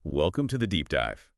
Welcome to the Deep Dive.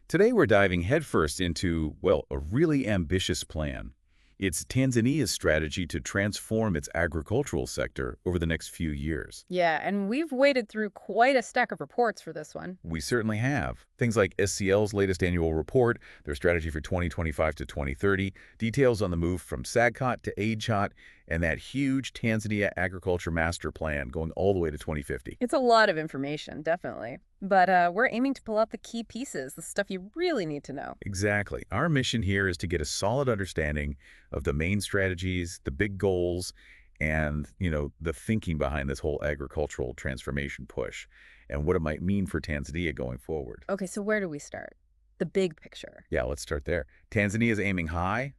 Today we're diving headfirst into, well, a really ambitious plan. It's Tanzania's strategy to transform its agricultural sector over the next few years. Yeah, and we've waded through quite a stack of reports for this one. We certainly have. Things like SCL's latest annual report, their strategy for 2025 to 2030, details on the move from SAGCOT to AGCOT, and that huge Tanzania agriculture master plan going all the way to 2050. It's a lot of information, definitely. But we're aiming to pull out the key pieces, the stuff you really need to know. Exactly. Our mission here is to get a solid understanding of the main strategies, the big goals, and, the thinking behind this whole agricultural transformation push and what it might mean for Tanzania going forward. Okay, so where do we start? The big picture, Yeah, let's start there. Tanzania is aiming high,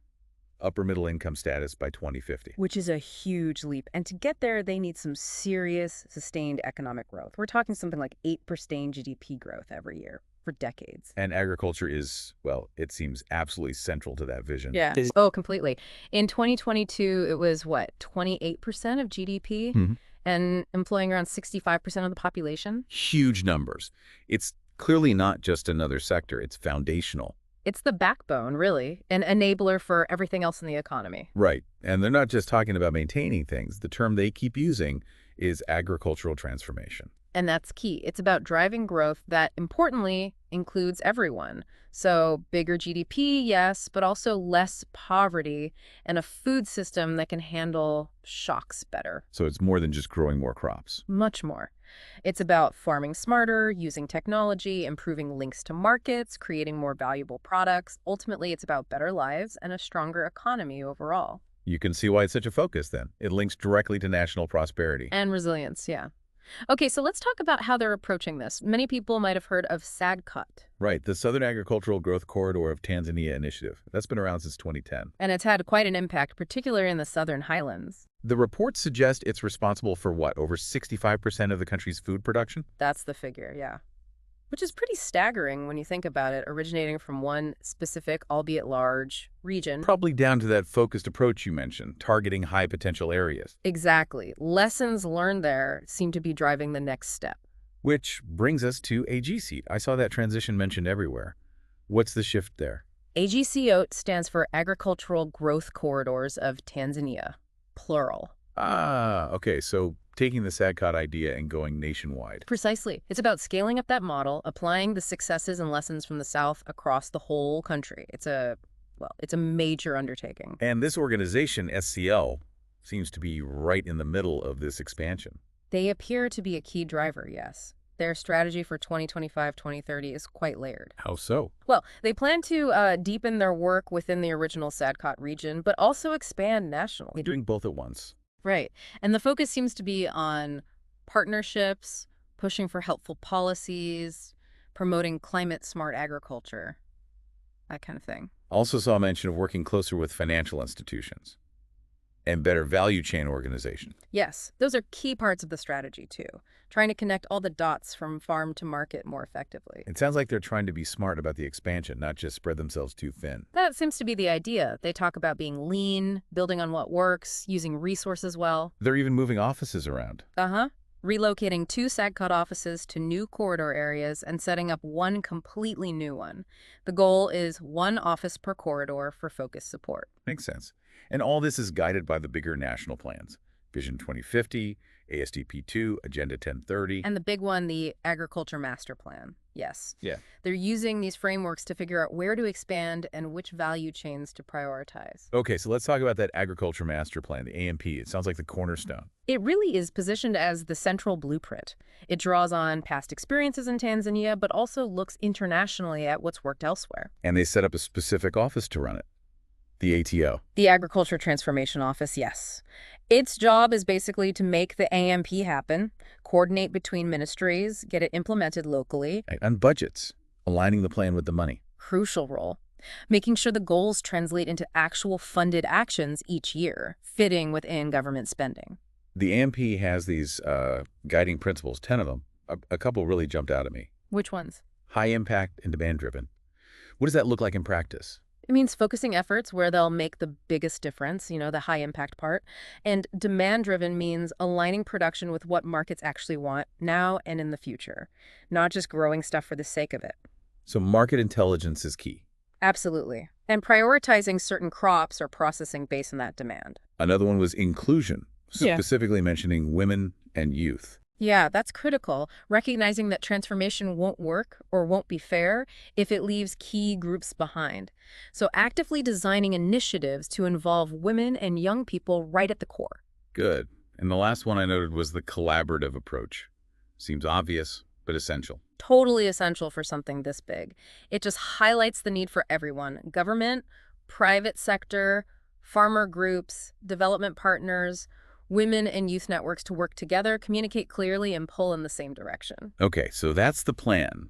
upper middle income status by 2050. which is a huge leap. And to get there, they need some serious, sustained economic growth. We're talking something like 8% GDP growth every year for decades. And agriculture is, well, it seems absolutely central to that vision. Yeah. Oh, completely. In 2022, it was what, 28% of GDP Mhm. and employing around 65% of the population? Huge numbers. It's clearly not just another sector, it's foundational. It's the backbone, really, an enabler for everything else in the economy. Right. And they're not just talking about maintaining things. The term they keep using is agricultural transformation. And that's key. It's about driving growth that, importantly, includes everyone. So bigger GDP, yes, but also less poverty and a food system that can handle shocks better. So it's more than just growing more crops. Much more. It's about farming smarter, using technology, improving links to markets, creating more valuable products. Ultimately, it's about better lives and a stronger economy overall. You can see why it's such a focus then. It links directly to national prosperity. And resilience, yeah. Okay, so let's talk about how they're approaching this. Many people might have heard of SAGCOT, Right, the Southern Agricultural Growth Corridor of Tanzania initiative. That's been around since 2010. and it's had quite an impact, particularly in the southern highlands. The reports suggest it's responsible for what, over 65% of the country's food production? That's the figure, yeah. Which is pretty staggering when you think about it, originating from one specific, albeit large, region. Probably down to that focused approach you mentioned, targeting high potential areas. Exactly. Lessons learned there seem to be driving the next step. Which brings us to AGCOT. I saw that transition mentioned everywhere. What's the shift there? AGCOT stands for Agricultural Growth Corridors of Tanzania, plural. Ah, okay, so taking the SAGCOT idea and going nationwide. Precisely. It's about scaling up that model, applying the successes and lessons from the South across the whole country. It's a major undertaking. And this organization, SCL, seems to be right in the middle of this expansion. They appear to be a key driver, yes. Their strategy for 2025-2030 is quite layered. How so? Well, they plan to deepen their work within the original SAGCOT region, but also expand nationally. Doing both at once. Right. And the focus seems to be on partnerships, pushing for helpful policies, promoting climate-smart agriculture, that kind of thing. Also saw mention of working closer with financial institutions and better value chain organization. Yes, those are key parts of the strategy, too, trying to connect all the dots from farm to market more effectively. It sounds like they're trying to be smart about the expansion, not just spread themselves too thin. That seems to be the idea. They talk about being lean, building on what works, using resources well. They're even moving offices around. Uh-huh. Relocating 2 SAGCOT offices to new corridor areas and setting up one completely new one. The goal is 1 office per corridor for focused support. Makes sense. And all this is guided by the bigger national plans. Vision 2050, ASDP2, Agenda 1030. And the big one, the Agriculture Master Plan. Yes. Yeah. They're using these frameworks to figure out where to expand and which value chains to prioritize. Okay, so let's talk about that Agriculture Master Plan, the AMP. It sounds like the cornerstone. It really is positioned as the central blueprint. It draws on past experiences in Tanzania, but also looks internationally at what's worked elsewhere. And they set up a specific office to run it, the ATO. The Agriculture Transformation Office, yes. Its job is basically to make the AMP happen, coordinate between ministries, get it implemented locally. And budgets, aligning the plan with the money. Crucial role. Making sure the goals translate into actual funded actions each year, fitting within government spending. The AMP has these guiding principles, 10 of them. A couple really jumped out at me. Which ones? High impact and demand driven. What does that look like in practice? It means focusing efforts where they'll make the biggest difference, the high impact part. And demand driven means aligning production with what markets actually want now and in the future, not just growing stuff for the sake of it. So market intelligence is key. Absolutely. And prioritizing certain crops or processing based on that demand. Another one was inclusion, Yeah. specifically mentioning women and youth. Yeah, that's critical. Recognizing that transformation won't work or won't be fair if it leaves key groups behind. So actively designing initiatives to involve women and young people right at the core. Good. And the last one I noted was the collaborative approach. Seems obvious, but essential. Totally essential for something this big. It just highlights the need for everyone: government, private sector, farmer groups, development partners, women and youth networks to work together, communicate clearly, and pull in the same direction. Okay, so that's the plan.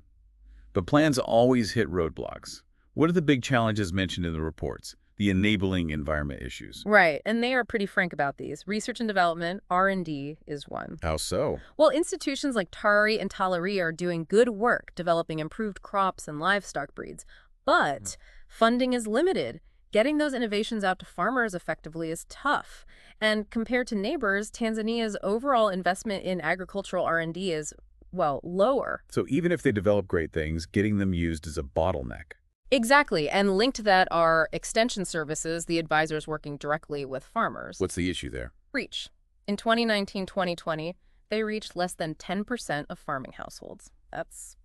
But plans always hit roadblocks. What are the big challenges mentioned in the reports? The enabling environment issues. Right, and they are pretty frank about these. Research and development, R&D, is one. How so? Well, institutions like TARI and TALARI are doing good work developing improved crops and livestock breeds, but funding is limited. Getting those innovations out to farmers effectively is tough. And compared to neighbors, Tanzania's overall investment in agricultural R&D is, well, lower. So even if they develop great things, getting them used is a bottleneck. Exactly, and linked to that are extension services, the advisors working directly with farmers. What's the issue there? Reach. In 2019-2020, they reached less than 10% of farming households. That's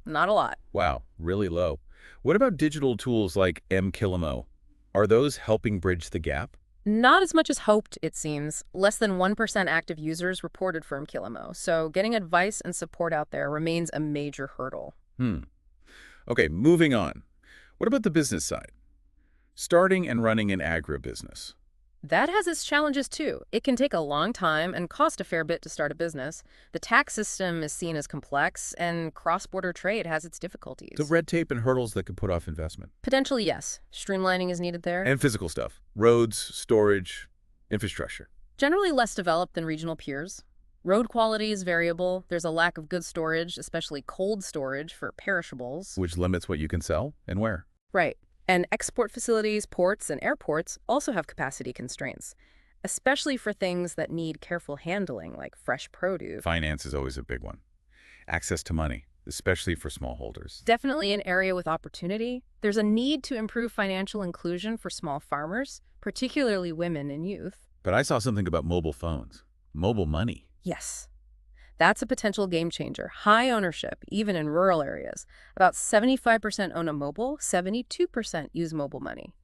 not a lot. Wow, really low. What about digital tools like mKilimo? Are those helping bridge the gap? Not as much as hoped, it seems. Less than 1% active users reported for Mkilimo, so getting advice and support out there remains a major hurdle. Okay, moving on. What about the business side? Starting and running an agribusiness. That has its challenges too. It can take a long time and cost a fair bit to start a business. The tax system is seen as complex, and cross-border trade has its difficulties. So red tape and hurdles that could put off investment. Potentially, yes. Streamlining is needed there. And physical stuff. Roads, storage, infrastructure. Generally less developed than regional peers. Road quality is variable. There's a lack of good storage, especially cold storage for perishables. Which limits what you can sell and where. Right. And export facilities, ports, and airports also have capacity constraints, especially for things that need careful handling, like fresh produce. Finance is always a big one. Access to money, especially for smallholders. Definitely an area with opportunity. There's a need to improve financial inclusion for small farmers, particularly women and youth. But I saw something about mobile phones. Mobile money. Yes. That's a potential game changer. High ownership, even in rural areas. About 75% own a mobile, 72% use mobile money.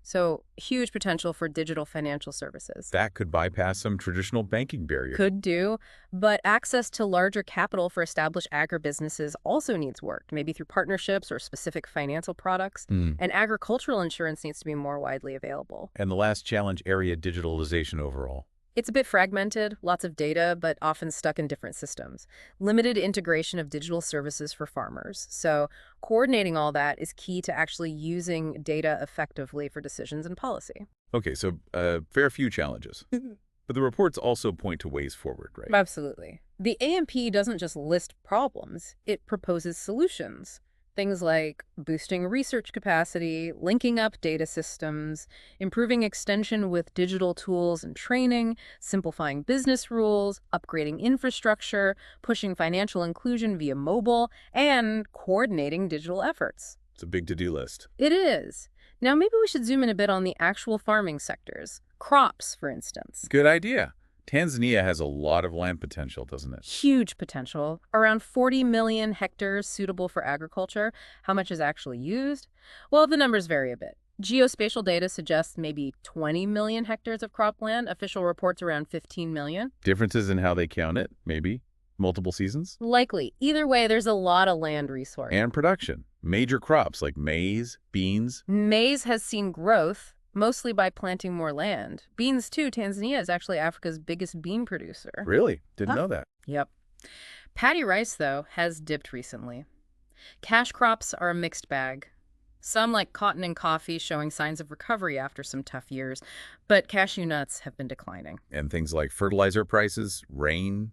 So huge potential for digital financial services. That could bypass some traditional banking barriers. Could do, but access to larger capital for established agribusinesses also needs work, maybe through partnerships or specific financial products. And agricultural insurance needs to be more widely available. And the last challenge area, digitalization overall. It's a bit fragmented, lots of data, but often stuck in different systems. Limited integration of digital services for farmers. So coordinating all that is key to actually using data effectively for decisions and policy. Okay, so a fair few challenges. But the reports also point to ways forward, right? Absolutely. The AMP doesn't just list problems, it proposes solutions. Things like boosting research capacity, linking up data systems, improving extension with digital tools and training, simplifying business rules, upgrading infrastructure, pushing financial inclusion via mobile, and coordinating digital efforts. It's a big to-do list. It is. Now maybe we should zoom in a bit on the actual farming sectors. Crops, for instance. Good idea. Tanzania has a lot of land potential, doesn't it? Huge potential. Around 40 million hectares suitable for agriculture. How much is actually used? Well, the numbers vary a bit. Geospatial data suggests maybe 20 million hectares of cropland. Official reports around 15 million. Differences in how they count it, maybe? Multiple seasons? Likely. Either way, there's a lot of land resource. And production. Major crops like maize, beans. Maize has seen growth, mostly by planting more land. Beans, too. Tanzania is actually Africa's biggest bean producer. Really? Didn't know that. Yep. Paddy rice, though, has dipped recently. Cash crops are a mixed bag. Some, like cotton and coffee, showing signs of recovery after some tough years, but cashew nuts have been declining. And things like fertilizer prices, rain,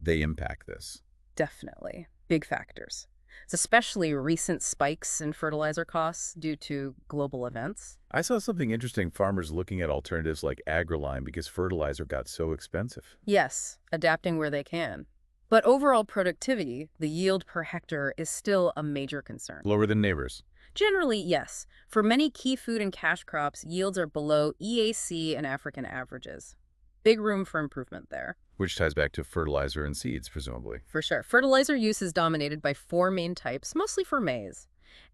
they impact this. Definitely. Big factors. It's especially recent spikes in fertilizer costs due to global events. I saw something interesting, farmers looking at alternatives like agri-lime because fertilizer got so expensive. Yes, adapting where they can. But overall productivity, the yield per hectare, is still a major concern. Lower than neighbors. Generally, yes. For many key food and cash crops, yields are below EAC and African averages. Big room for improvement there. Which ties back to fertilizer and seeds, presumably. For sure. Fertilizer use is dominated by four main types, mostly for maize.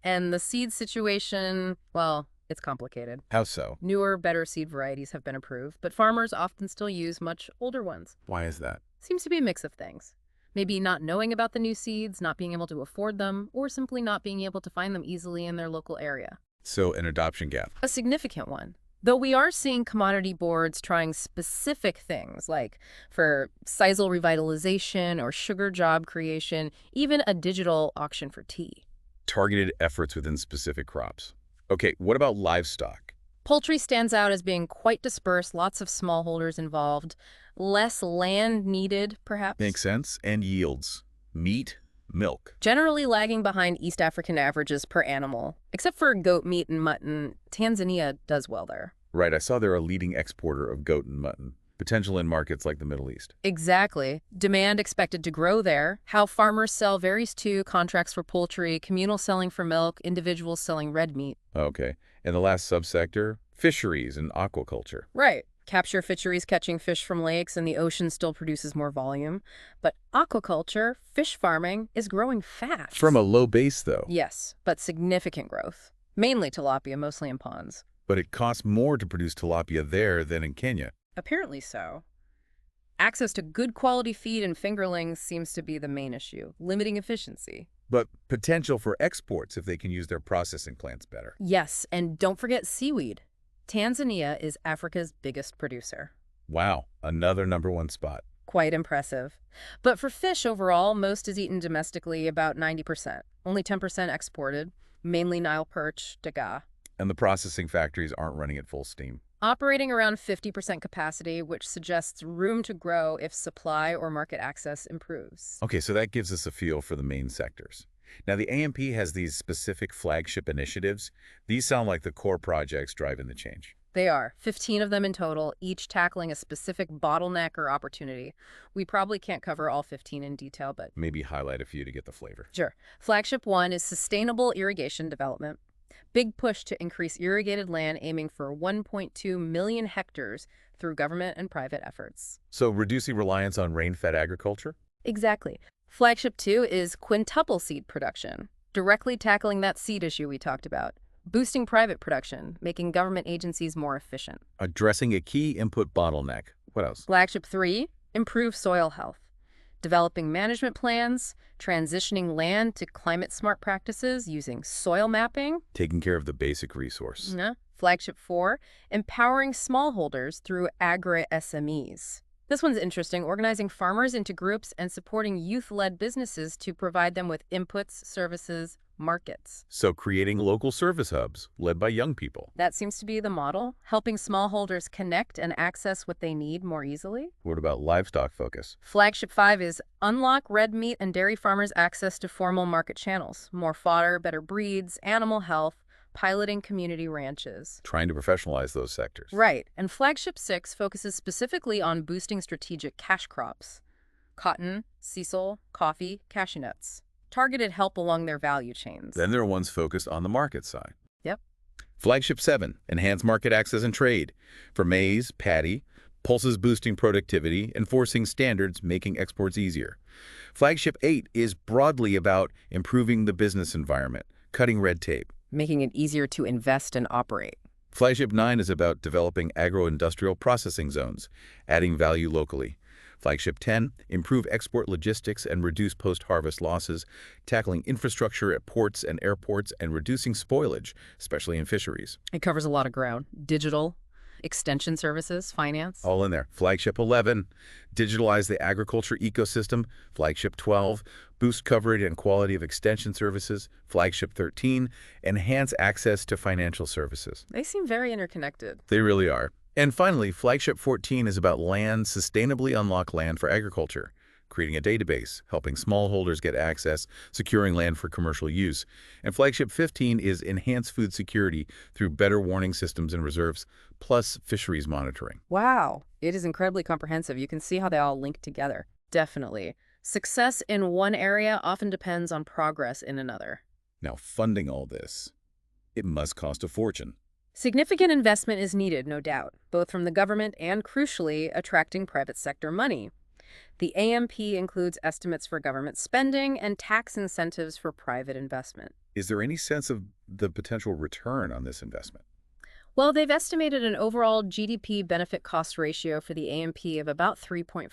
And the seed situation, well, it's complicated. How so? Newer, better seed varieties have been approved, but farmers often still use much older ones. Why is that? Seems to be a mix of things. Maybe not knowing about the new seeds, not being able to afford them, or simply not being able to find them easily in their local area. So an adoption gap. A significant one. Though we are seeing commodity boards trying specific things, like for sisal revitalization or sugar job creation, even a digital auction for tea. Targeted efforts within specific crops. Okay, what about livestock? Poultry stands out as being quite dispersed, lots of smallholders involved, less land needed, perhaps. Makes sense. And yields. Meat, milk. Generally lagging behind East African averages per animal. Except for goat meat and mutton, Tanzania does well there. Right, I saw they're a leading exporter of goat and mutton. Potential in markets like the Middle East. Exactly. Demand expected to grow there. How farmers sell varies too. Contracts for poultry, communal selling for milk, individuals selling red meat. Okay. And the last subsector, fisheries and aquaculture. Right. Capture fisheries catching fish from lakes and the ocean still produces more volume. But aquaculture, fish farming, is growing fast. From a low base, though. Yes, but significant growth. Mainly tilapia, mostly in ponds. But it costs more to produce tilapia there than in Kenya. Apparently so. Access to good quality feed and fingerlings seems to be the main issue, limiting efficiency. But potential for exports if they can use their processing plants better. Yes, and don't forget seaweed. Tanzania is Africa's biggest producer. Wow, another #1 spot. Quite impressive. But for fish overall, most is eaten domestically, about 90%. Only 10% exported, mainly Nile perch, daga. And the processing factories aren't running at full steam. Operating around 50% capacity, which suggests room to grow if supply or market access improves. Okay, so that gives us a feel for the main sectors. Now, the AMP has these specific flagship initiatives. These sound like the core projects driving the change. They are, 15 of them in total, each tackling a specific bottleneck or opportunity. We probably can't cover all 15 in detail, but Maybe highlight a few to get the flavor. sure. Flagship 1 is sustainable irrigation development. Big push to increase irrigated land, aiming for 1.2 million hectares through government and private efforts. So reducing reliance on rain-fed agriculture? Exactly. Flagship 2 is quintuple seed production, directly tackling that seed issue we talked about. Boosting private production, making government agencies more efficient. Addressing a key input bottleneck. What else? Flagship 3, improve soil health. Developing management plans, transitioning land to climate-smart practices using soil mapping. Taking care of the basic resource. Yeah. Flagship 4, empowering smallholders through agri-SMEs. This one's interesting, organizing farmers into groups and supporting youth-led businesses to provide them with inputs, services, markets. So creating local service hubs led by young people. That seems to be the model, helping smallholders connect and access what they need more easily. What about livestock focus? Flagship 5 is unlock red meat and dairy farmers' access to formal market channels, more fodder, better breeds, animal health, piloting community ranches. Trying to professionalize those sectors. Right, and Flagship 6 focuses specifically on boosting strategic cash crops. Cotton, sisal, coffee, cashew nuts. Targeted help along their value chains. Then there are ones focused on the market side. Yep. Flagship 7, enhance market access and trade. For maize, paddy, pulses boosting productivity, enforcing standards, making exports easier. Flagship 8 is broadly about improving the business environment, cutting red tape. Making it easier to invest and operate. Flagship 9 is about developing agro-industrial processing zones, adding value locally. Flagship 10, improve export logistics and reduce post-harvest losses, tackling infrastructure at ports and airports and reducing spoilage, especially in fisheries. It covers a lot of ground. Digital, extension services, finance. All in there. Flagship 11, digitalize the agriculture ecosystem. Flagship 12, boost coverage and quality of extension services. Flagship 13, enhance access to financial services. They seem very interconnected. They really are. And finally, Flagship 14 is about land, sustainably unlock land for agriculture. creating a database, helping smallholders get access, securing land for commercial use. And Flagship 15 is enhanced food security through better warning systems and reserves, plus fisheries monitoring. Wow, it is incredibly comprehensive. You can see how they all link together. Definitely. Success in one area often depends on progress in another. Now, funding all this, it must cost a fortune. Significant investment is needed, no doubt, both from the government and, crucially, attracting private sector money. The AMP includes estimates for government spending and tax incentives for private investment. Is there any sense of the potential return on this investment? Well, they've estimated an overall GDP benefit cost ratio for the AMP of about 3.5.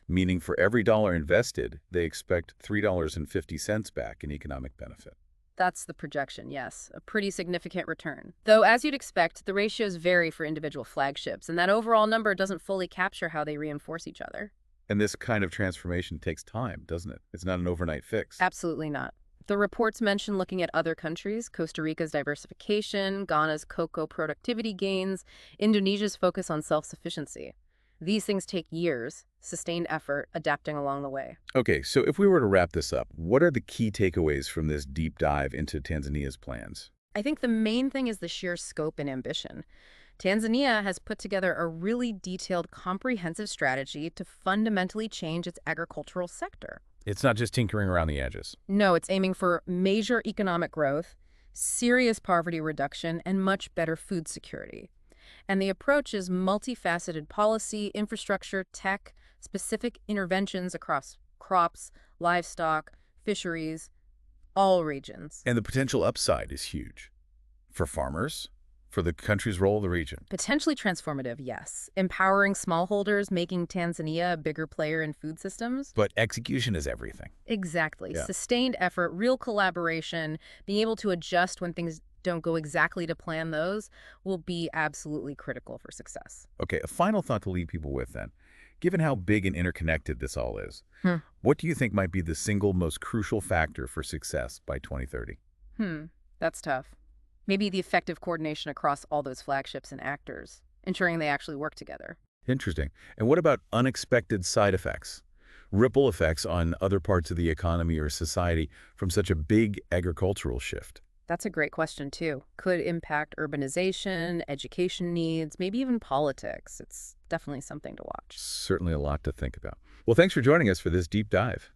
Meaning for every dollar invested, they expect $3.50 back in economic benefit. That's the projection, yes. A pretty significant return. Though, as you'd expect, the ratios vary for individual flagships, and that overall number doesn't fully capture how they reinforce each other. And this kind of transformation takes time, doesn't it? It's not an overnight fix. Absolutely not. The reports mention looking at other countries, Costa Rica's diversification, Ghana's cocoa productivity gains, Indonesia's focus on self-sufficiency. These things take years, sustained effort, adapting along the way. Okay, so if we were to wrap this up, what are the key takeaways from this deep dive into Tanzania's plans? I think the main thing is the sheer scope and ambition. Tanzania has put together a really detailed, comprehensive strategy to fundamentally change its agricultural sector. It's not just tinkering around the edges. No, it's aiming for major economic growth, serious poverty reduction, and much better food security. And the approach is multifaceted policy, infrastructure, tech, specific interventions across crops, livestock, fisheries, all regions. And the potential upside is huge. For farmers, for the country's role in the region. Potentially transformative, yes. Empowering smallholders, making Tanzania a bigger player in food systems. But execution is everything. Exactly. Yeah. Sustained effort, real collaboration, being able to adjust when things don't go exactly to plan, those will be absolutely critical for success. Okay, a final thought to leave people with then. Given how big and interconnected this all is, what do you think might be the single most crucial factor for success by 2030? That's tough. Maybe the effective coordination across all those flagships and actors, ensuring they actually work together. Interesting. And what about unexpected side effects? Ripple effects on other parts of the economy or society from such a big agricultural shift? That's a great question, too. Could impact urbanization, education needs, maybe even politics. It's definitely something to watch. Certainly a lot to think about. Well, thanks for joining us for this deep dive.